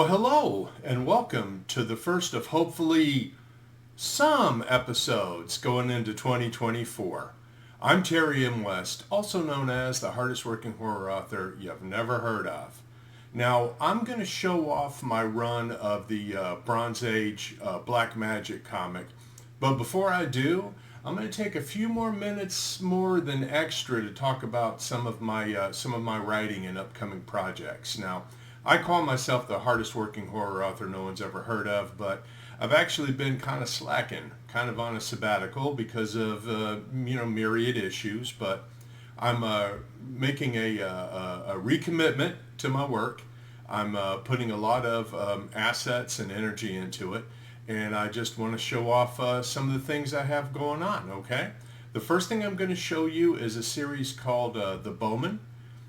Well, hello, and welcome to the first of hopefully some episodes going into 2024. I'm Terry M. West, also known as the hardest working horror author you've never heard of. Now, I'm going to show off my run of the Bronze Age Black Magic comic, but before I do, I'm going to take a few more minutes more than extra to talk about some of my writing and upcoming projects. Now, I call myself the hardest working horror author no one's ever heard of, but I've actually been kind of slacking, kind of on a sabbatical because of myriad issues. But I'm making a recommitment to my work. I'm putting a lot of assets and energy into it, and I just want to show off some of the things I have going on. Okay, the first thing I'm going to show you is a series called The Bowman.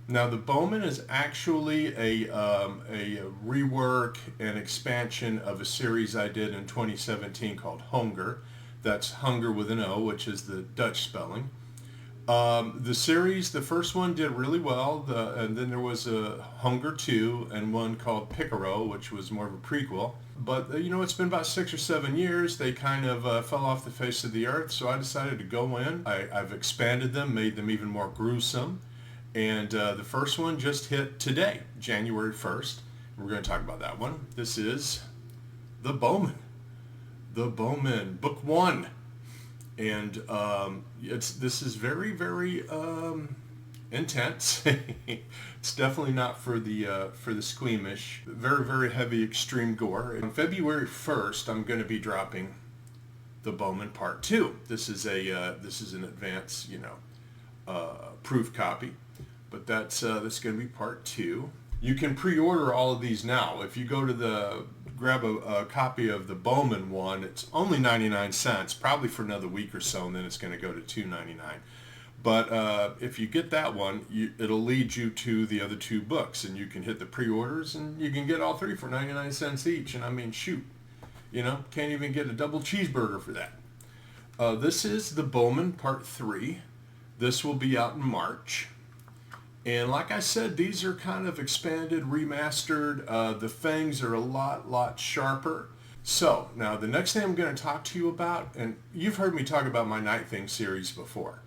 Now, The Bowman is actually a rework and expansion of a series I did in 2017 called Hunger. That's Hunger with an O, which is the Dutch spelling. The series, the first one did really well, and then there was a Hunger 2 and one called Picaro, which was more of a prequel. But, it's been about 6 or 7 years. They kind of fell off the face of the earth, so I decided to go in. I've expanded them, made them even more gruesome. And the first one just hit today, January 1st. We're going to talk about that one. This is The Bowman. The Bowman, Book 1. And this is very, very intense. It's definitely not for the squeamish. Very, very heavy, extreme gore. On February 1st, I'm going to be dropping The Bowman Part 2. This is an advance, proof copy. But that's going to be part 2. You can pre-order all of these now. If you go to grab a copy of the Bowman one, it's only 99 cents, probably for another week or so, and then it's going to go to $2.99. But if you get that one, it'll lead you to the other 2 books, and you can hit the pre-orders, and you can get all 3 for 99 cents each. And I mean, shoot, can't even get a double cheeseburger for that. This is the Bowman Part 3. This will be out in March. And like I said, these are kind of expanded, remastered. The fangs are a lot sharper. So now the next thing I'm going to talk to you about, and you've heard me talk about my Night Thing series before.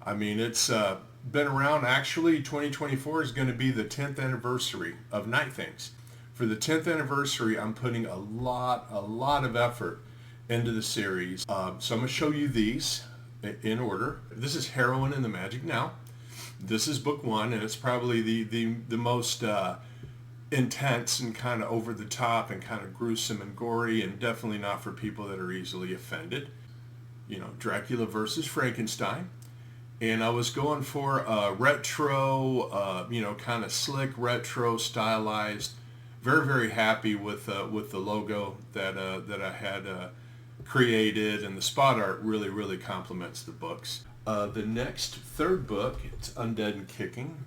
I mean, it's been around. Actually, 2024 is going to be the 10th anniversary of Night Things. For the 10th anniversary, I'm putting a lot of effort into the series. So I'm going to show you these in order. This is Heroine in the Magic Now. This is book 1, and it's probably the most intense and kind of over the top and kind of gruesome and gory, and definitely not for people that are easily offended. Dracula versus Frankenstein. And I was going for a retro, kind of slick, retro, stylized. Very, very happy with the logo that I had created, and the spot art really complements the books. The next third book, it's Undead and Kicking,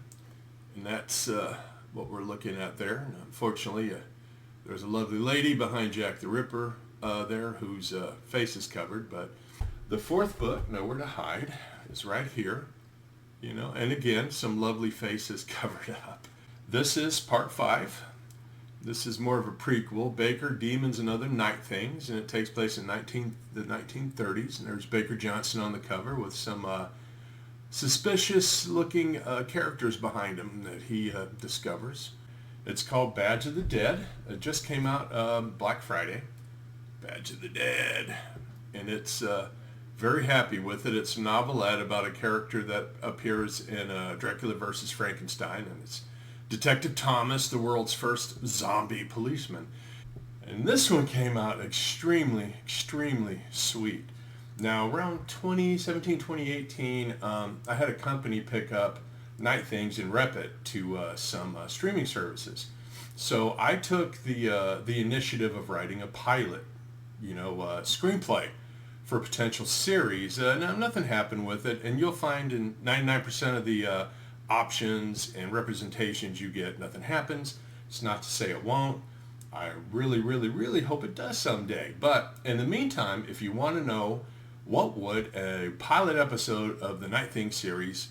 and that's what we're looking at there. And unfortunately, there's a lovely lady behind Jack the Ripper there whose face is covered. But the fourth book, Nowhere to Hide, is right here. And again, some lovely faces covered up. This is Part 5. This is more of a prequel, Baker, Demons, and Other Night Things, and it takes place in the 1930s. And there's Baker Johnson on the cover with some suspicious-looking characters behind him that he discovers. It's called Badge of the Dead. It just came out Black Friday. Badge of the Dead. And it's very happy with it. It's a novelette about a character that appears in Dracula versus Frankenstein, and it's Detective Thomas, the world's first zombie policeman. And this one came out extremely sweet. Now, around 2017, 2018, I had a company pick up Night Things and rep it to some streaming services. So I took the initiative of writing a pilot, screenplay for a potential series. Now, nothing happened with it, and you'll find in 99% of the options and representations you get, nothing happens. It's not to say it won't. I really hope it does someday. But in the meantime, if you want to know what would a pilot episode of the Night Thing series,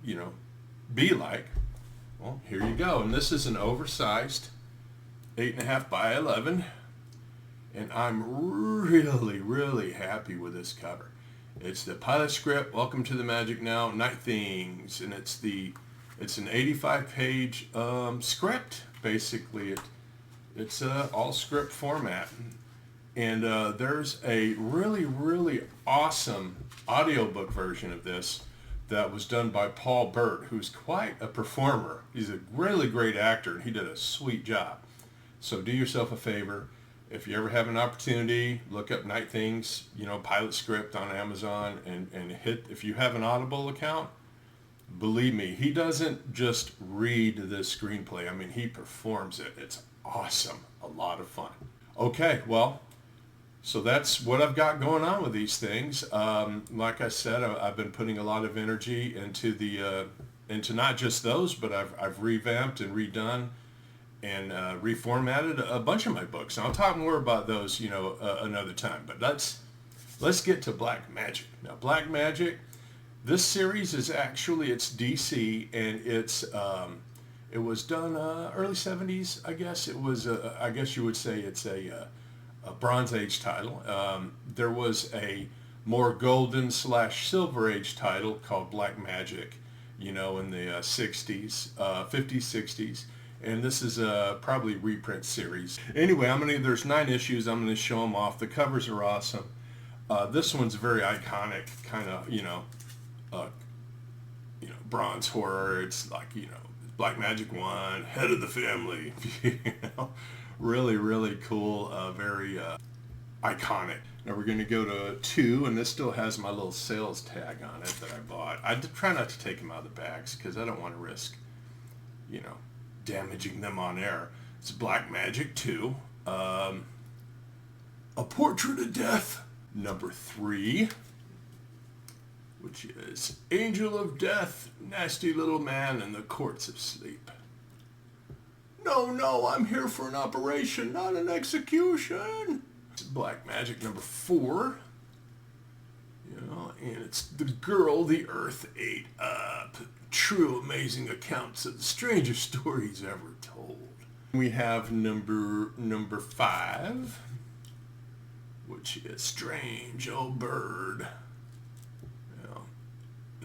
be like, well, here you go. And this is an oversized 8.5 by 11. And I'm really happy with this cover. It's the pilot script, Welcome to the Magic Now, Night Things, and it's an 85-page script. Basically, it's all script format, and there's a really awesome audiobook version of this that was done by Paul Burt, who's quite a performer. He's a really great actor, and he did a sweet job. So do yourself a favor. If you ever have an opportunity, look up Night Things, pilot script on Amazon, and hit, if you have an Audible account, believe me, he doesn't just read the screenplay. I mean, he performs it. It's awesome. A lot of fun. Okay, well, so that's what I've got going on with these things. Like I said, I've been putting a lot of energy into not just those, but I've revamped and redone and reformatted a bunch of my books. And I'll talk more about those, another time. But let's get to Black Magic. Now, Black Magic, this series is actually, it's DC, and it was done early 70s, I guess. It was, I guess you would say it's a Bronze Age title. There was a more golden / silver age title called Black Magic, in the 60s, 50s, 60s. And this is probably a reprint series. Anyway, there's 9 issues. I'm going to show them off. The covers are awesome. This one's very iconic, kind of, bronze horror. It's like, Black Magic 1, head of the family. Really cool, very iconic. Now we're going to go to 2, and this still has my little sales tag on it that I bought. I try not to take them out of the bags because I don't want to risk, damaging them on air. It's Black Magic 2. A Portrait of Death, number 3, which is Angel of Death, Nasty Little Man in the Courts of Sleep. No, I'm here for an operation, not an execution. It's Black Magic number 4. And it's The Girl the Earth Ate Up. True amazing accounts of the strangest stories ever told. We have number 5, which is Strange Old Bird.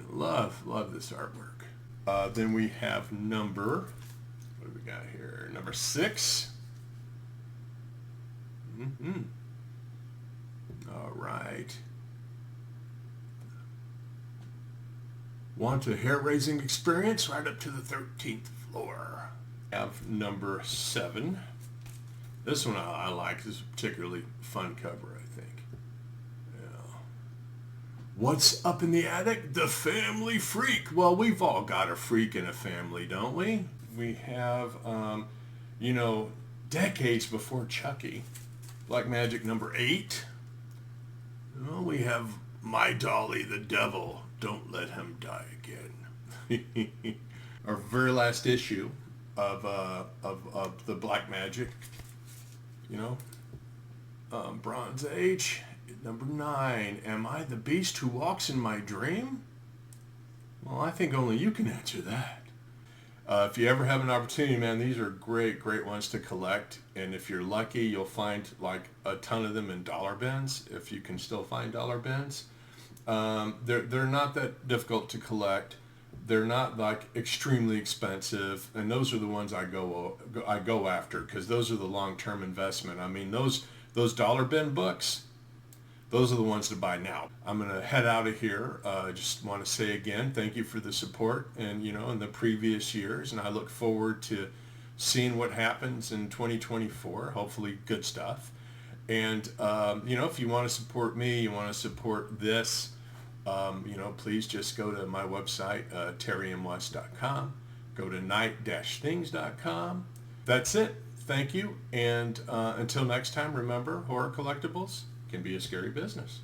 Love this artwork. Then we have what do we got here? Number 6. All right. Want a hair-raising experience? Right up to the 13th floor. We have number 7. This one I like. This is a particularly fun cover, I think. Yeah. What's up in the attic? The family freak. Well, we've all got a freak in a family, don't we? We have, decades before Chucky. Black Magic number 8. Well, we have My Dolly the Devil. Don't Let Him Die Again. Our very last issue of the Black Magic, Bronze Age, number 9. Am I the beast who walks in my dream? Well, I think only you can answer that. If you ever have an opportunity, man, these are great ones to collect. And if you're lucky, you'll find like a ton of them in dollar bins, if you can still find dollar bins. They're not that difficult to collect. They're not like extremely expensive, and those are the ones I go after because those are the long-term investment. I mean, those dollar bin books, those are the ones to buy now. I'm gonna head out of here. Just want to say again, thank you for the support, and in the previous years, and I look forward to seeing what happens in 2024. Hopefully, good stuff. And if you want to support me, you want to support this. Please just go to my website, terrymwest.com. Go to night-things.com. That's it. Thank you. And until next time, remember, horror collectibles can be a scary business.